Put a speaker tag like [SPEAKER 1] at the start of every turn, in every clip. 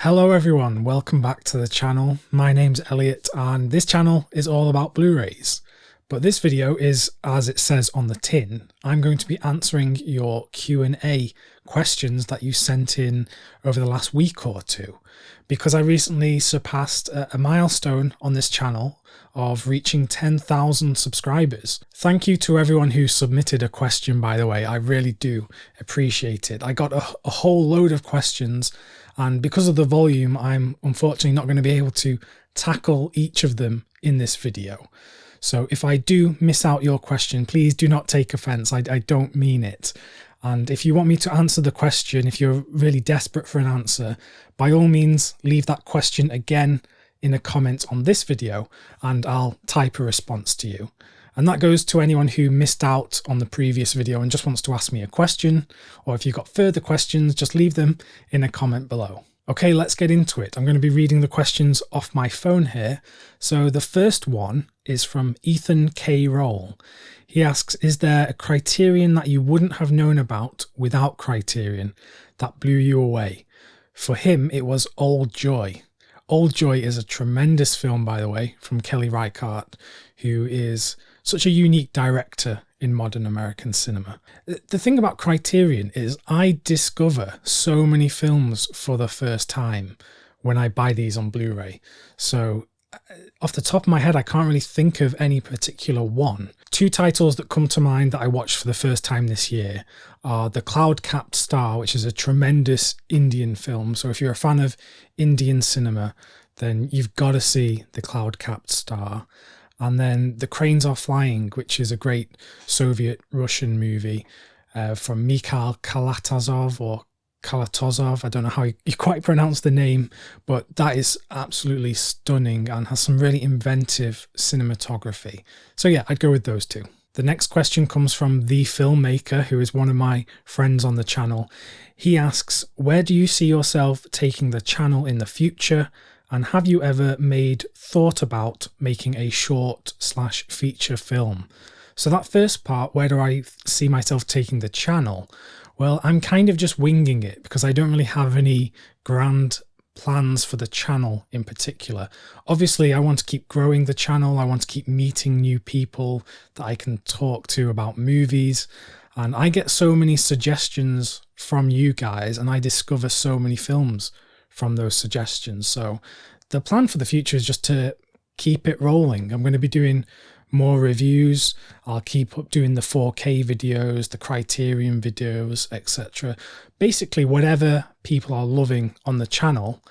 [SPEAKER 1] Hello everyone, welcome back to the channel. My name's Elliot and this channel is all about Blu-rays. But this video is, as it says on the tin, I'm going to be answering your Q&A questions that you sent in over the last week or two, because I recently surpassed a milestone on this channel of reaching 10,000 subscribers. Thank you to everyone who submitted a question, by the way. I really do appreciate it. I got a whole load of questions, and because of the volume, I'm unfortunately not going to be able to tackle each of them in this video. So if I do miss out your question, please do not take offense. I don't mean it. And if you want me to answer the question, if you're really desperate for an answer, by all means, leave that question again in a comment on this video and I'll type a response to you. And that goes to anyone who missed out on the previous video and just wants to ask me a question, or if you've got further questions, just leave them in a comment below. Okay, let's get into it. I'm going to be reading the questions off my phone here. So the first one is from Ethan K. Roll. He asks, is there a Criterion that you wouldn't have known about without Criterion that blew you away? For him, it was Old Joy. Old Joy is a tremendous film, by the way, from Kelly Reichardt, who is such a unique director in modern American cinema. The thing about Criterion is I discover so many films for the first time when I buy these on Blu-ray. So off the top of my head, I can't really think of any particular one. Two titles that come to mind that I watched for the first time this year are The Cloud-Capped Star, which is a tremendous Indian film. So if you're a fan of Indian cinema, then you've got to see The Cloud-Capped Star. And then The Cranes Are Flying, which is a great Soviet-Russian movie from Mikhail Kalatozov, or Kalatozov. I don't know how you quite pronounce the name, but that is absolutely stunning and has some really inventive cinematography. So yeah, I'd go with those two. The next question comes from The Filmmaker, who is one of my friends on the channel. He asks, where do you see yourself taking the channel in the future? And have you ever thought about making a short/feature film? So that first part, where do I see myself taking the channel? Well, I'm kind of just winging it because I don't really have any grand plans for the channel in particular. Obviously, I want to keep growing the channel. I want to keep meeting new people that I can talk to about movies. And I get so many suggestions from you guys, and I discover so many films from those suggestions. So the plan for the future is just to keep it rolling. I'm going to be doing more reviews. I'll keep up doing the 4K videos, the Criterion videos, etc. Basically, whatever people are loving on the channel,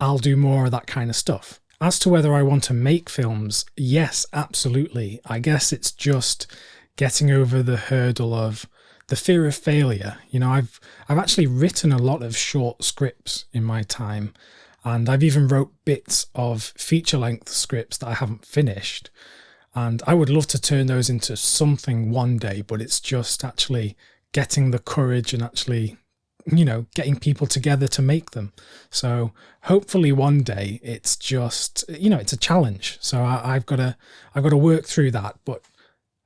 [SPEAKER 1] I'll do more of that kind of stuff. As to whether I want to make films, yes, absolutely. I guess it's just getting over the hurdle of the fear of failure. You know, I've actually written a lot of short scripts in my time, and I've even wrote bits of feature-length scripts that I haven't finished. And I would love to turn those into something one day, but it's just actually getting the courage and actually, you know, getting people together to make them. So hopefully one day it's just, you know, it's a challenge. So I've got to work through that, but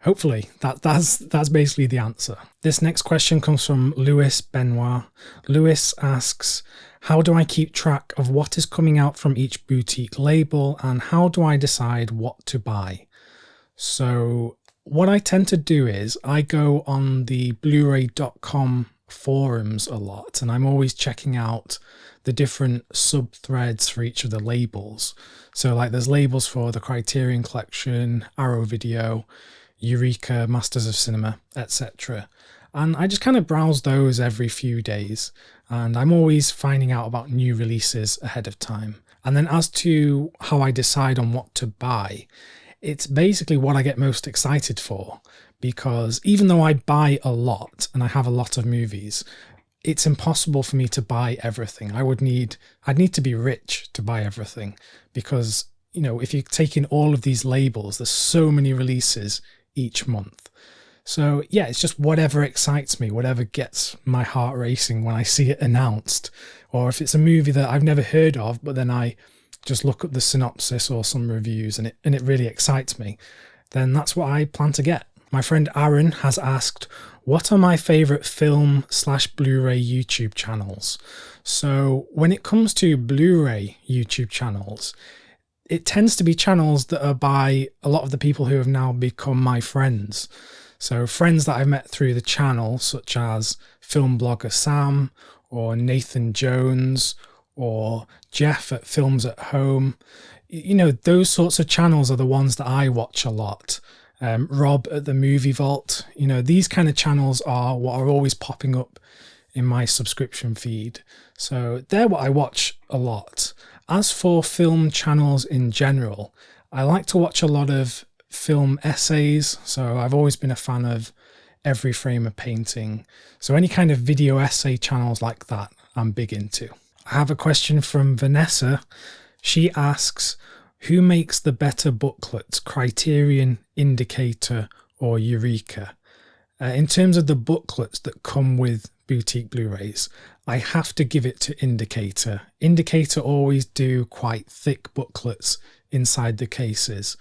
[SPEAKER 1] hopefully that's basically the answer. This next question comes from Louis Benoit. Louis asks, how do I keep track of what is coming out from each boutique label, and how do I decide what to buy? So what I tend to do is I go on the Blu-ray.com forums a lot, and I'm always checking out the different sub-threads for each of the labels. So like there's labels for the Criterion Collection, Arrow Video, Eureka, Masters of Cinema, etc. And I just kind of browse those every few days, and I'm always finding out about new releases ahead of time. And then as to how I decide on what to buy, it's basically what I get most excited for, because even though I buy a lot and I have a lot of movies, it's impossible for me to buy everything. I'd need to be rich to buy everything, because, you know, if you take in all of these labels, there's so many releases each month. So yeah, it's just whatever excites me, whatever gets my heart racing when I see it announced, or if it's a movie that I've never heard of, but then I just look at the synopsis or some reviews and it really excites me, then that's what I plan to get. My friend Aaron has asked, what are my favourite film/Blu-ray YouTube channels? So when it comes to Blu-ray YouTube channels, it tends to be channels that are by a lot of the people who have now become my friends. So friends that I've met through the channel, such as film blogger Sam, or Nathan Jones, or Jeff at Films at Home. You know, those sorts of channels are the ones that I watch a lot. Rob at the Movie Vault. You know, these kind of channels are what are always popping up in my subscription feed. So they're what I watch a lot. As for film channels in general, I like to watch a lot of film essays. So I've always been a fan of Every Frame a Painting. So any kind of video essay channels like that, I'm big into. I have a question from Vanessa. She asks, who makes the better booklets, Criterion, Indicator, or Eureka? In terms of the booklets that come with boutique Blu-rays, I have to give it to Indicator. Indicator always do quite thick booklets inside the cases.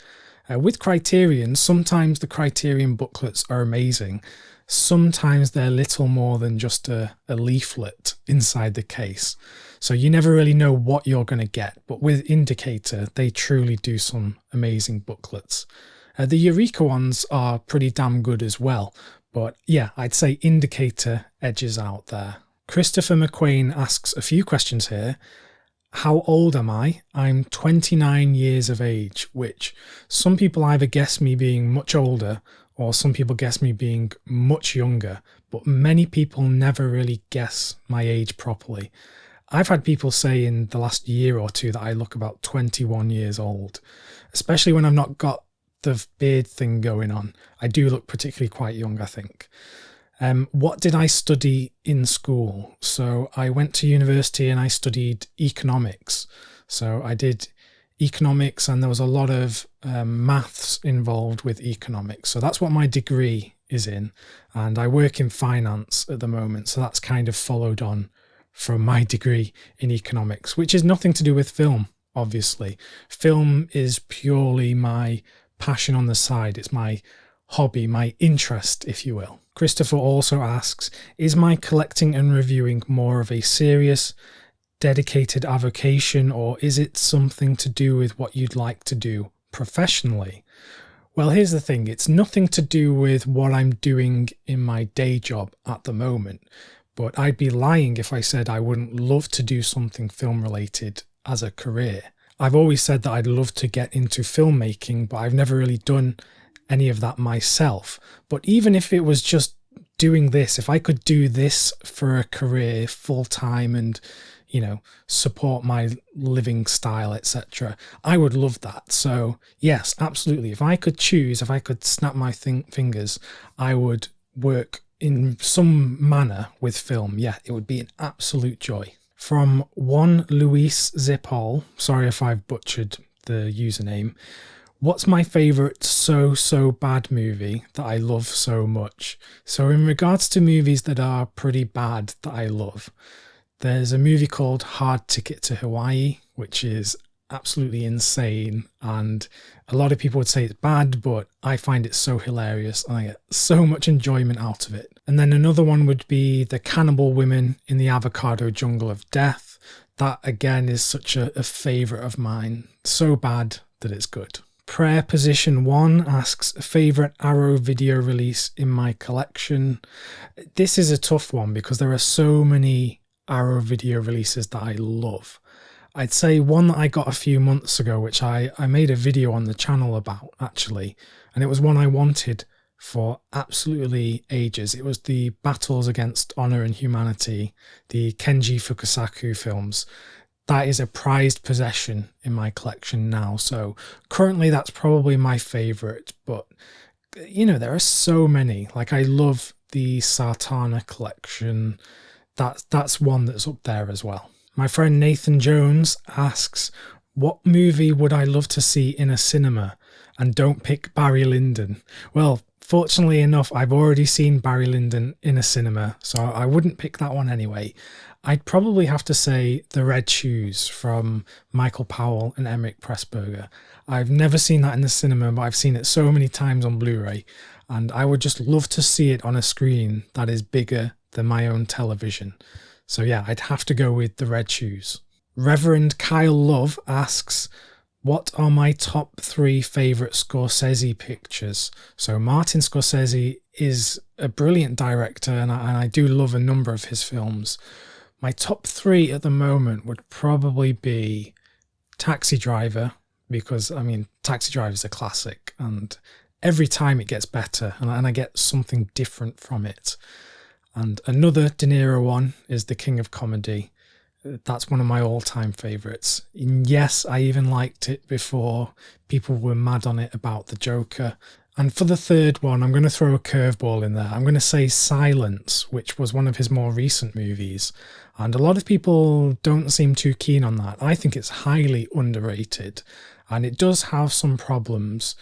[SPEAKER 1] With Criterion, sometimes the Criterion booklets are amazing. Sometimes they're little more than just a leaflet inside the case. So you never really know what you're going to get. But with Indicator, they truly do some amazing booklets. The Eureka ones are pretty damn good as well. But yeah, I'd say Indicator edges out there. Christopher McQuain asks a few questions here. How old am I? I'm 29 years of age, which some people either guess me being much older or some people guess me being much younger, but many people never really guess my age properly. I've had people say in the last year or two that I look about 21 years old, especially when I've not got the beard thing going on. I do look particularly quite young, I think. What did I study in school? So I went to university and I studied economics. So I did economics and there was a lot of maths involved with economics. So that's what my degree is in. And I work in finance at the moment. So that's kind of followed on from my degree in economics, which is nothing to do with film, obviously. Film is purely my passion on the side. It's my hobby, my interest, if you will. Christopher also asks, is my collecting and reviewing more of a serious, dedicated avocation, or is it something to do with what you'd like to do professionally? Well, here's the thing. It's nothing to do with what I'm doing in my day job at the moment, but I'd be lying if I said I wouldn't love to do something film related as a career. I've always said that I'd love to get into filmmaking, but I've never really done any of that myself. But even if it was just doing this, if I could do this for a career full time and, you know, support my living style, etc., I would love that. So yes, absolutely. If I could choose, if I could snap my fingers, I would work in some manner with film. Yeah, it would be an absolute joy. From one Luis Zipol, sorry if I've butchered the username. What's my favourite so bad movie that I love so much? So in regards to movies that are pretty bad that I love, there's a movie called Hard Ticket to Hawaii, which is absolutely insane. And a lot of people would say it's bad, but I find it so hilarious. And I get so much enjoyment out of it. And then another one would be The Cannibal Women in the Avocado Jungle of Death. That again is such a favourite of mine. So bad that it's good. Prayer Position 1 asks, favourite Arrow video release in my collection. This is a tough one because there are so many Arrow video releases that I love. I'd say one that I got a few months ago, which I made a video on the channel about actually, and it was one I wanted for absolutely ages. It was the Battles Against Honor and Humanity, the Kenji Fukasaku films. That is a prized possession in my collection now. So currently that's probably my favourite, but you know, there are so many. Like I love the Sartana collection. That's one that's up there as well. My friend Nathan Jones asks, what movie would I love to see in a cinema? And don't pick Barry Lyndon. Well, fortunately enough, I've already seen Barry Lyndon in a cinema, so I wouldn't pick that one anyway. I'd probably have to say The Red Shoes from Michael Powell and Emmerich Pressburger. I've never seen that in the cinema, but I've seen it so many times on Blu-ray, and I would just love to see it on a screen that is bigger than my own television. So yeah, I'd have to go with The Red Shoes. Reverend Kyle Love asks, what are my top 3 favourite Scorsese pictures? So Martin Scorsese is a brilliant director, and I do love a number of his films. My top 3 at the moment would probably be Taxi Driver, because, I mean, Taxi Driver is a classic, and every time it gets better, and I get something different from it. And another De Niro one is The King of Comedy. That's one of my all-time favourites. And yes, I even liked it before people were mad on it about The Joker. And for the third one, I'm going to throw a curveball in there. I'm going to say Silence, which was one of his more recent movies. And a lot of people don't seem too keen on that. I think it's highly underrated, and it does have some problems,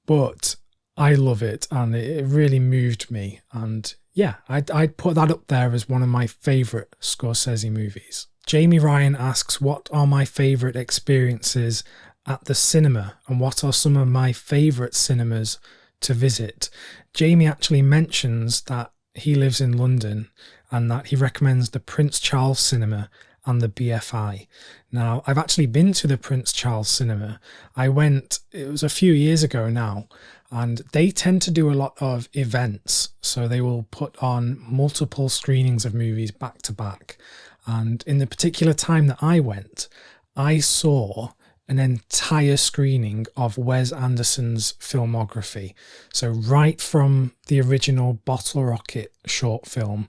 [SPEAKER 1] but I love it, and it really moved me. And yeah, I'd put that up there as one of my favourite Scorsese movies. Jamie Ryan asks, what are my favourite experiences at the cinema, and what are some of my favourite cinemas to visit? Jamie actually mentions that he lives in London and that he recommends the Prince Charles Cinema and the BFI. Now, I've actually been to the Prince Charles Cinema. I went, it was a few years ago now, and they tend to do a lot of events. So they will put on multiple screenings of movies back to back. And in the particular time that I went, I saw an entire screening of Wes Anderson's filmography. So right from the original Bottle Rocket short film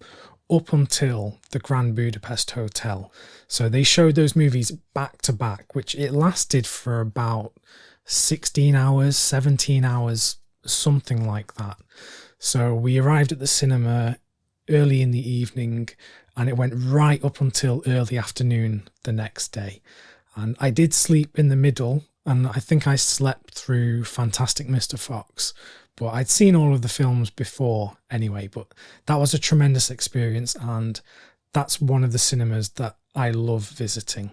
[SPEAKER 1] up until the Grand Budapest Hotel. So they showed those movies back to back, which it lasted for about 16 hours, 17 hours, something like that. So we arrived at the cinema early in the evening, and it went right up until early afternoon the next day. And I did sleep in the middle, and I think I slept through Fantastic Mr. Fox. But I'd seen all of the films before anyway, but that was a tremendous experience, and that's one of the cinemas that I love visiting.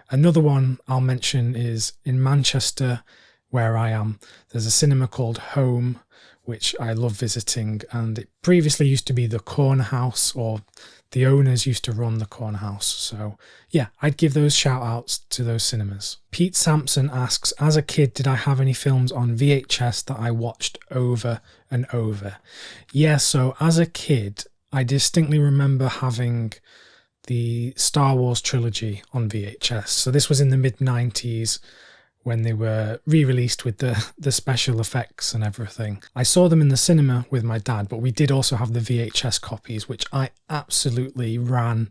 [SPEAKER 1] Another one I'll mention is in Manchester, where I am. There's a cinema called Home, which I love visiting, and it previously used to be the Corner House, or the owners used to run the Corner House. So yeah, I'd give those shout outs to those cinemas. Pete Sampson asks, as a kid, did I have any films on VHS that I watched over and over? Yeah, so as a kid, I distinctly remember having the Star Wars trilogy on VHS. So this was in the mid-90s when they were re-released with the special effects and everything. I saw them in the cinema with my dad, but we did also have the VHS copies, which I absolutely ran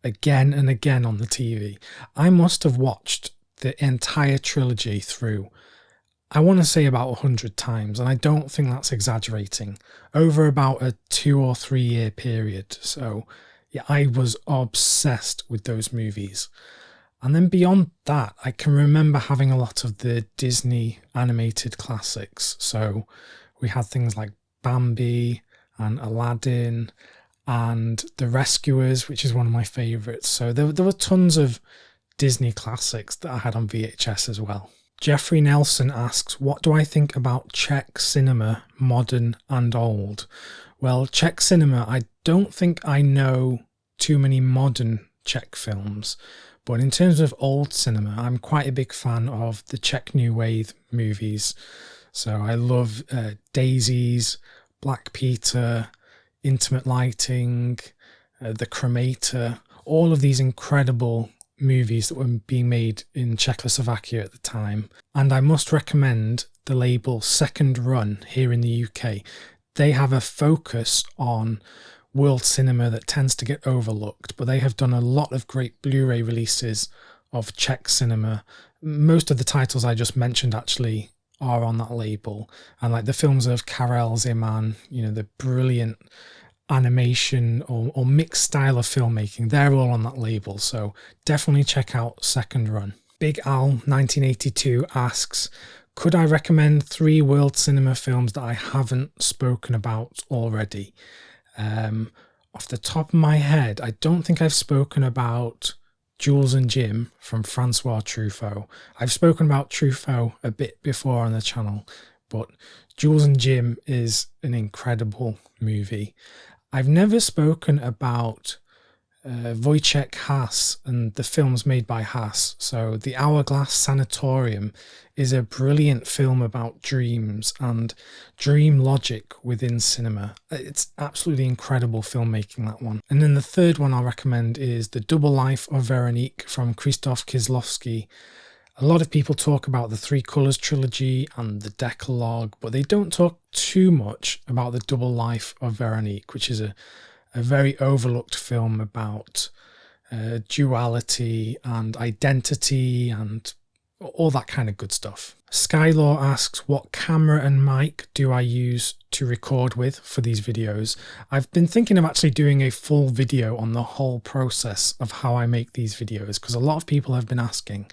[SPEAKER 1] again and again on the TV. I must have watched the entire trilogy through, I want to say about 100 times, and I don't think that's exaggerating, over about a 2 or 3 year period. So yeah, I was obsessed with those movies. And then beyond that, I can remember having a lot of the Disney animated classics. So we had things like Bambi and Aladdin and The Rescuers, which is one of my favourites. So there were tons of Disney classics that I had on VHS as well. Jeffrey Nelson asks, what do I think about Czech cinema, modern and old? Well, Czech cinema, I don't think I know too many modern Czech films. But in terms of old cinema, I'm quite a big fan of the Czech New Wave movies. So I love Daisies, Black Peter, Intimate Lighting, The Cremator, all of these incredible movies that were being made in Czechoslovakia at the time. And I must recommend the label Second Run here in the UK. They have a focus on world cinema that tends to get overlooked, but they have done a lot of great Blu-ray releases of Czech cinema. Most of the titles I just mentioned actually are on that label, and like the films of Karel Zeman, you know, the brilliant animation or mixed style of filmmaking, they're all on that label. So definitely check out Second Run. Big Al 1982 asks, could I recommend 3 world cinema films that I haven't spoken about already? Off the top of my head, I don't think I've spoken about Jules and Jim from Francois Truffaut. I've spoken about Truffaut a bit before on the channel, but Jules and Jim is an incredible movie. I've never spoken about Wojciech Haas and the films made by Haas. So The Hourglass Sanatorium is a brilliant film about dreams and dream logic within cinema. It's absolutely incredible filmmaking, that one. And then the third one I'll recommend is The Double Life of Veronique from Krzysztof Kieślowski. A lot of people talk about the Three Colours trilogy and the Decalogue, but they don't talk too much about The Double Life of Veronique, which is a very overlooked film about duality and identity and all that kind of good stuff. Skylaw asks, what camera and mic do I use to record with for these videos? I've been thinking of actually doing a full video on the whole process of how I make these videos, because a lot of people have been asking.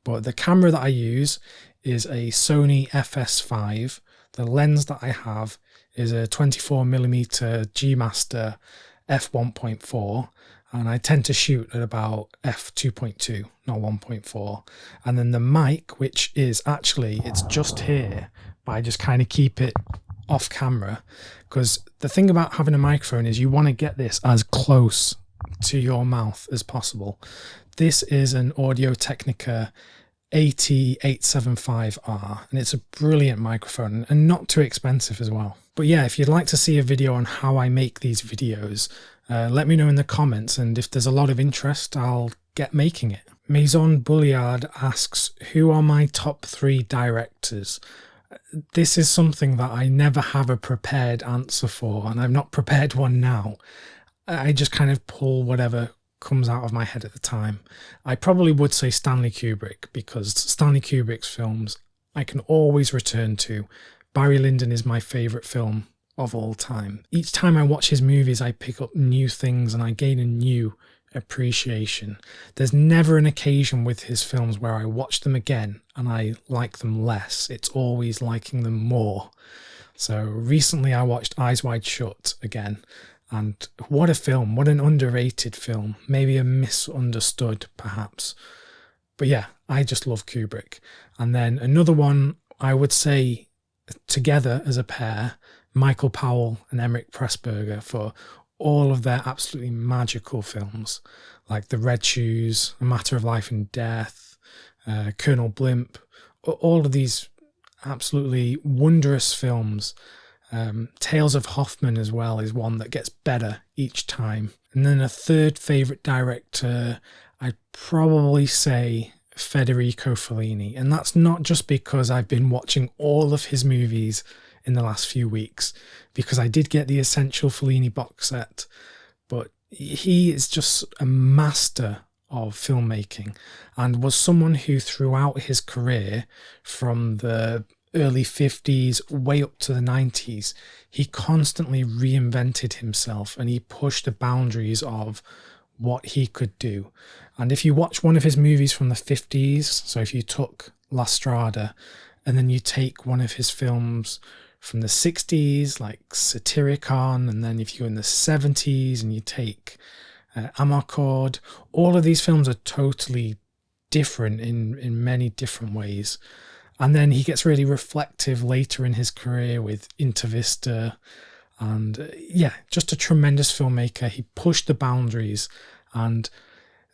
[SPEAKER 1] But the camera that I use is a Sony FS5. The lens that I have is a 24mm G Master f1.4, and I tend to shoot at about f2.2, not 1.4. And then the mic, which is actually, it's just here, but I just kind of keep it off camera, because the thing about having a microphone is you want to get this as close to your mouth as possible. This is an Audio-Technica AT875R, and it's a brilliant microphone and not too expensive as well. But yeah, if you'd like to see a video on how I make these videos, let me know in the comments, and if there's a lot of interest, I'll get making it. Maison Bouliard asks, who are my top 3 directors? This is something that I never have a prepared answer for, and I've not prepared one now. I just kind of pull whatever comes out of my head at the time. I probably would say Stanley Kubrick, because Stanley Kubrick's films I can always return to. Barry Lyndon is my favourite film of all time. Each time I watch his movies, I pick up new things and I gain a new appreciation. There's never an occasion with his films where I watch them again and I like them less. It's always liking them more. So recently I watched Eyes Wide Shut again, and what a film, what an underrated film, maybe a misunderstood perhaps. But yeah, I just love Kubrick. And then another one, I would say together as a pair, Michael Powell and Emmerich Pressburger, for all of their absolutely magical films, like The Red Shoes, A Matter of Life and Death, Colonel Blimp, all of these absolutely wondrous films. Tales of Hoffman as well is one that gets better each time. And then a third favourite director, I'd probably say Federico Fellini. And that's not just because I've been watching all of his movies in the last few weeks, because I did get the Essential Fellini box set, but he is just a master of filmmaking and was someone who throughout his career, from the early 50s way up to the 90s, he constantly reinvented himself and he pushed the boundaries of what he could do. And if you watch one of his movies from the 50s, so if you took La Strada and then you take one of his films from the 60s like Satyricon, and then if you're in the 70s and you take Amarcord, all of these films are totally different in many different ways. And then he gets really reflective later in his career with Intervista. And yeah, just a tremendous filmmaker. He pushed the boundaries, and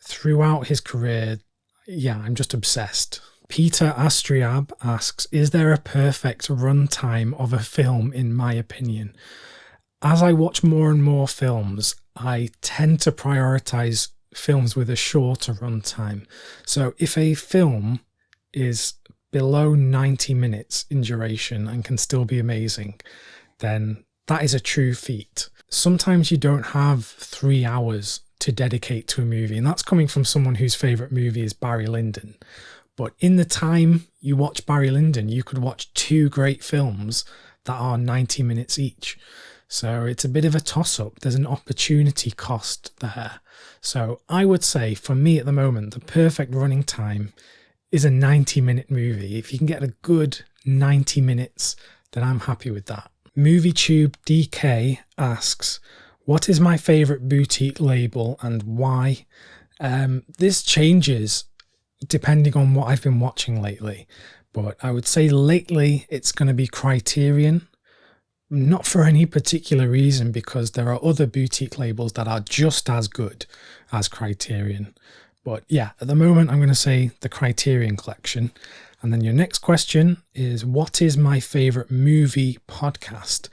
[SPEAKER 1] throughout his career, yeah, I'm just obsessed. Peter Astriab asks, is there a perfect runtime of a film in my opinion? As I watch more and more films, I tend to prioritize films with a shorter runtime. So if a film is below 90 minutes in duration and can still be amazing, then that is a true feat. Sometimes you don't have 3 hours to dedicate to a movie, and that's coming from someone whose favourite movie is Barry Lyndon. But in the time you watch Barry Lyndon, you could watch 2 great films that are 90 minutes each. So it's a bit of a toss-up. There's an opportunity cost there. So I would say, for me at the moment, the perfect running time is a 90-minute movie. If you can get a good 90 minutes, then I'm happy with that. MovieTube DK asks, what is my favourite boutique label and why? This changes depending on what I've been watching lately, but I would say lately it's going to be Criterion, not for any particular reason, because there are other boutique labels that are just as good as Criterion. But yeah, at the moment, I'm going to say the Criterion collection. And then your next question is, what is my favorite movie podcast?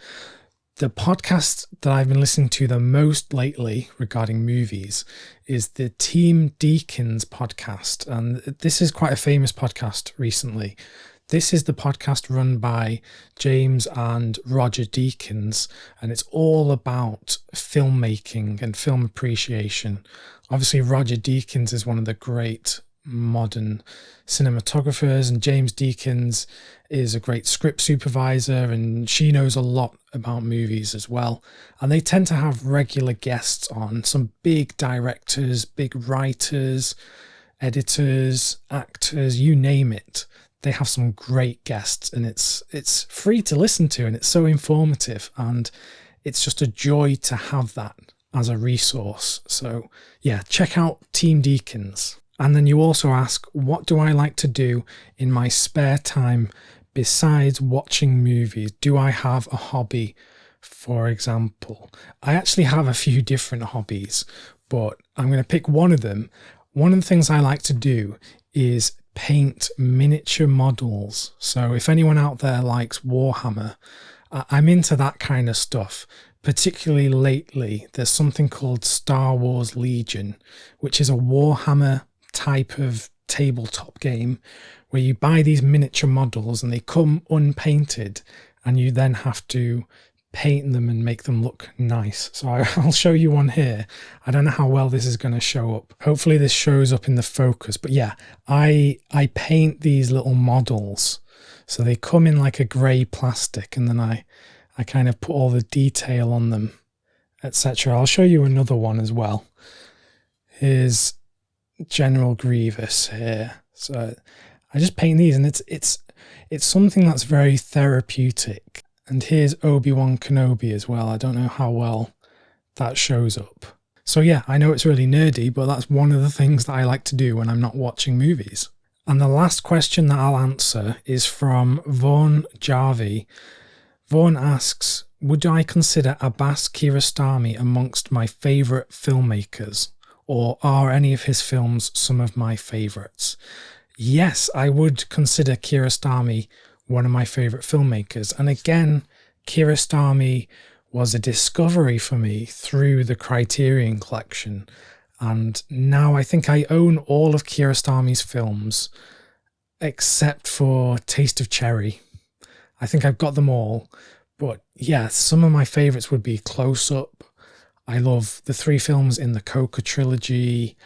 [SPEAKER 1] The podcast that I've been listening to the most lately regarding movies is the Team Deakins podcast. And this is quite a famous podcast recently. This is the podcast run by James and Roger Deakins, and it's all about filmmaking and film appreciation. Obviously, Roger Deakins is one of the great modern cinematographers, and James Deakins is a great script supervisor, and she knows a lot about movies as well. And they tend to have regular guests on, some big directors, big writers, editors, actors, you name it. They have some great guests, and it's free to listen to, and it's so informative, and it's just a joy to have that as a resource. So yeah, check out Team Deakins. And then you also ask, what do I like to do in my spare time besides watching movies? Do I have a hobby, for example? I actually have a few different hobbies, but I'm going to pick one of them. One of the things I like to do is paint miniature models. So if anyone out there likes Warhammer, I'm into that kind of stuff. Particularly lately, there's something called Star Wars Legion, which is a Warhammer type of tabletop game where you buy these miniature models and they come unpainted, and you then have to paint them and make them look nice. So I'll show you one here. I don't know how well this is going to show up. Hopefully this shows up in the focus. But yeah, I paint these little models. So they come in like a grey plastic, and then I kind of put all the detail on them, etc. I'll show you another one as well. Here's General Grievous here. So I just paint these, and it's something that's very therapeutic. And here's Obi-Wan Kenobi as well. I don't know how well that shows up. So yeah, I know it's really nerdy, but that's one of the things that I like to do when I'm not watching movies. And the last question that I'll answer is from Vaughan Jarvie. Vaughan asks, would I consider Abbas Kiarostami amongst my favourite filmmakers? Or are any of his films some of my favourites? Yes, I would consider Kiarostami one of my favourite filmmakers. And again, Kiarostami was a discovery for me through the Criterion collection. And now I think I own all of Kiarostami's films, except for Taste of Cherry. I think I've got them all. But yeah, some of my favourites would be Close Up. I love the 3 films in the Coca trilogy.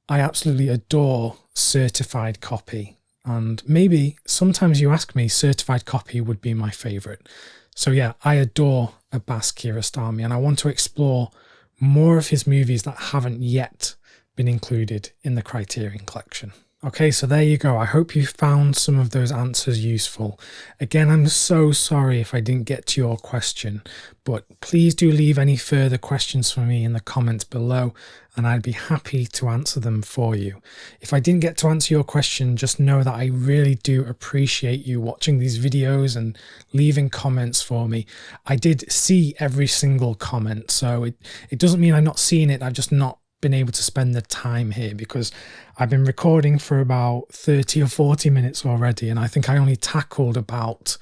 [SPEAKER 1] I absolutely adore Certified Copy. And maybe sometimes you ask me, Certified Copy would be my favourite. So yeah, I adore Abbas Kiarostami, and I want to explore more of his movies that haven't yet been included in the Criterion collection. Okay, so there you go. I hope you found some of those answers useful. Again, I'm so sorry if I didn't get to your question, but please do leave any further questions for me in the comments below, and I'd be happy to answer them for you. If I didn't get to answer your question, just know that I really do appreciate you watching these videos and leaving comments for me. I did see every single comment, so it doesn't mean I'm not seeing it. I've just not been able to spend the time here because I've been recording for about 30 or 40 minutes already, and I think I only tackled about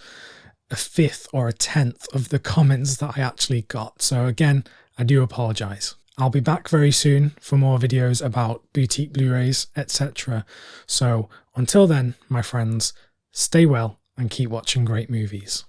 [SPEAKER 1] a fifth or a tenth of the comments that I actually got. So again, I do apologize. I'll be back very soon for more videos about boutique Blu-rays, etc. So until then, my friends, stay well and keep watching great movies.